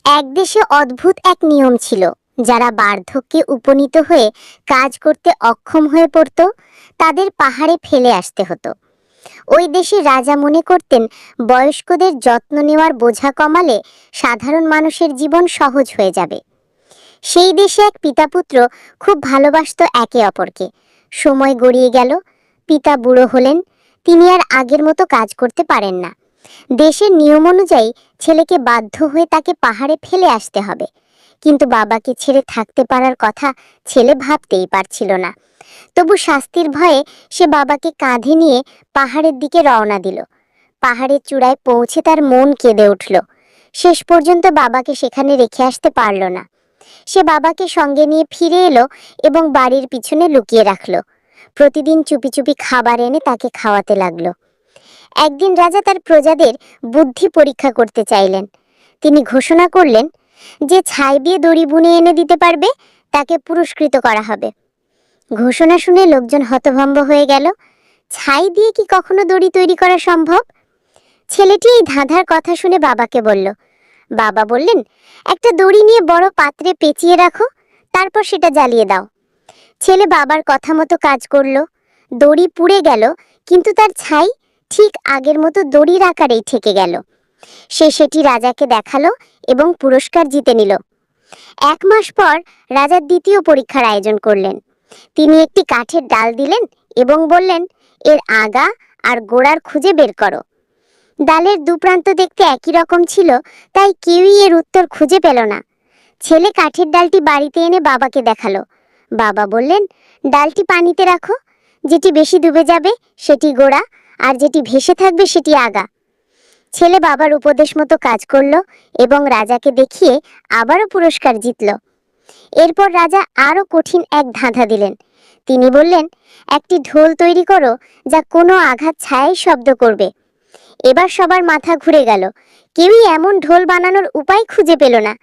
এক দেশে অদ্ভুত এক নিয়ম ছিল। যারা বার্ধক্যে উপনীত হয়ে কাজ করতে অক্ষম হয়ে পড়ত, তাদের পাহাড়ে ফেলে আসতে হতো। ওই দেশে রাজা মনে করতেন, বয়স্কদের যত্ন নেওয়ার বোঝা কমালে সাধারণ মানুষের জীবন সহজ হয়ে যাবে। সেই দেশে এক পিতাপুত্র খুব ভালোবাসত একে অপরকে। সময় গড়িয়ে গেল, পিতা বুড়ো হলেন, তিনি আর আগের মতো কাজ করতে পারেন না। দেশের নিয়ম অনুযায়ী ছেলেকে বাধ্য হয়ে তাকে পাহাড়ে ফেলে আসতে হবে, কিন্তু বাবাকে ছেড়ে থাকতে পারার কথা ছেলে ভাবতেই পারছিল না। তবু শাস্তির ভয়ে সে বাবাকে কাঁধে নিয়ে পাহাড়ের দিকে রওনা দিল। পাহাড়ের চূড়ায় পৌঁছে তার মন কেঁদে উঠল। শেষ পর্যন্ত বাবাকে সেখানে রেখে আসতে পারল না। সে বাবাকে সঙ্গে নিয়ে ফিরে এলো এবং বাড়ির পিছনে লুকিয়ে রাখলো। প্রতিদিন চুপি চুপি খাবার এনে তাকে খাওয়াতে লাগলো। একদিন রাজা তার প্রজাদের বুদ্ধি পরীক্ষা করতে চাইলেন। তিনি ঘোষণা করলেন, যে ছাই দিয়ে দড়ি বুনে এনে দিতে পারবে তাকে পুরস্কৃত করা হবে। ঘোষণা শুনে লোকজন হতভম্ব হয়ে গেল। ছাই দিয়ে কি কখনো দড়ি তৈরি করা সম্ভব? ছেলেটি এই ধাঁধার কথা শুনে বাবাকে বলল। বাবা বললেন, একটা দড়ি নিয়ে বড় পাত্রে পেঁচিয়ে রাখো, তারপর সেটা জ্বালিয়ে দাও। ছেলে বাবার কথা মতো কাজ করলো। দড়ি পুড়ে গেল, কিন্তু তার ছাই ঠিক আগের মতো দড়ির আকারেই থেকে গেল। সে সেটি রাজাকে দেখালো এবং পুরস্কার জিতে নিল। 1 মাস পর রাজা দ্বিতীয় পরীক্ষার আয়োজন করলেন। তিনি একটি কাঠের ডাল দিলেন এবং বললেন, এর আগা আর গোড়ার খুঁজে বের করো। ডালের দুপ্রান্ত দেখতে একই রকম ছিল, তাই কেউই এর উত্তর খুঁজে পেল না। ছেলে কাঠের ডালটি বাড়িতে এনে বাবাকে দেখালো। বাবা বললেন, ডালটি পানিতে রাখো, যেটি বেশি ডুবে যাবে সেটি গোড়া, আর যেটি ভেসে থাকবে সেটি আগা। ছেলে বাবার উপদেশ মতো কাজ করলো এবং রাজাকে দেখিয়ে আবারও পুরস্কার জিতল। এরপর রাজা আরও কঠিন এক ধাঁধা দিলেন। তিনি বললেন, একটি ঢোল তৈরি করো যা কোনো আঘাত ছায়াই শব্দ করবে। এবার সবার মাথা ঘুরে গেল। কেউই এমন ঢোল বানানোর উপায় খুঁজে পেল না।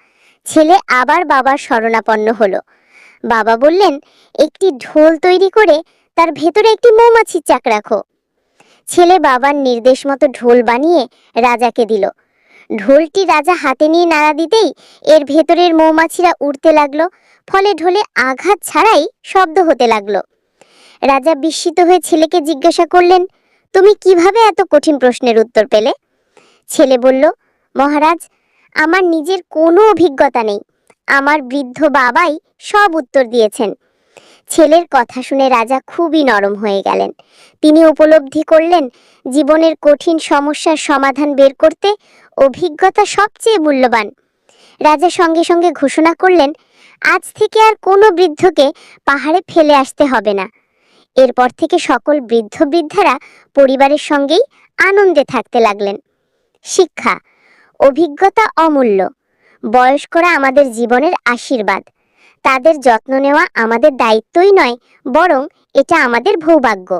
ছেলে আবার বাবার শরণাপন্ন হলো। বাবা বললেন, একটি ঢোল তৈরি করে তার ভেতরে একটি মৌমাছির চাক রাখো। ছেলে বাবার নির্দেশ মতো ঢোল বানিয়ে রাজাকে দিল। ঢোলটি রাজা হাতে নিয়ে নাড়া দিতেই এর ভেতরের মৌমাছিরা উড়তে লাগলো, ফলে ঢোলে আঘাত ছাড়াই শব্দ হতে লাগলো। রাজা বিস্মিত হয়ে ছেলেকে জিজ্ঞাসা করলেন, তুমি কিভাবে এত কঠিন প্রশ্নের উত্তর পেলে? ছেলে বলল, মহারাজ, আমার নিজের কোনো অভিজ্ঞতা নেই, আমার বৃদ্ধ বাবাই সব উত্তর দিয়েছেন। ছেলের কথা শুনে রাজা খুবই নরম হয়ে গেলেন। তিনি উপলব্ধি করলেন, জীবনের কঠিন সমস্যার সমাধান বের করতে অভিজ্ঞতা সবচেয়ে মূল্যবান। রাজা সঙ্গে সঙ্গে ঘোষণা করলেন, আজ থেকে আর কোনো বৃদ্ধকে পাহাড়ে ফেলে আসতে হবে না। এরপর থেকে সকল বৃদ্ধ বৃদ্ধারা পরিবারের সঙ্গেই আনন্দে থাকতে লাগলেন। শিক্ষা: অভিজ্ঞতা অমূল্য। বয়স্করা আমাদের জীবনের আশীর্বাদ। তাদের যত্ন নেওয়া আমাদের দায়িত্বই নয়, বরং এটা আমাদের সৌভাগ্য।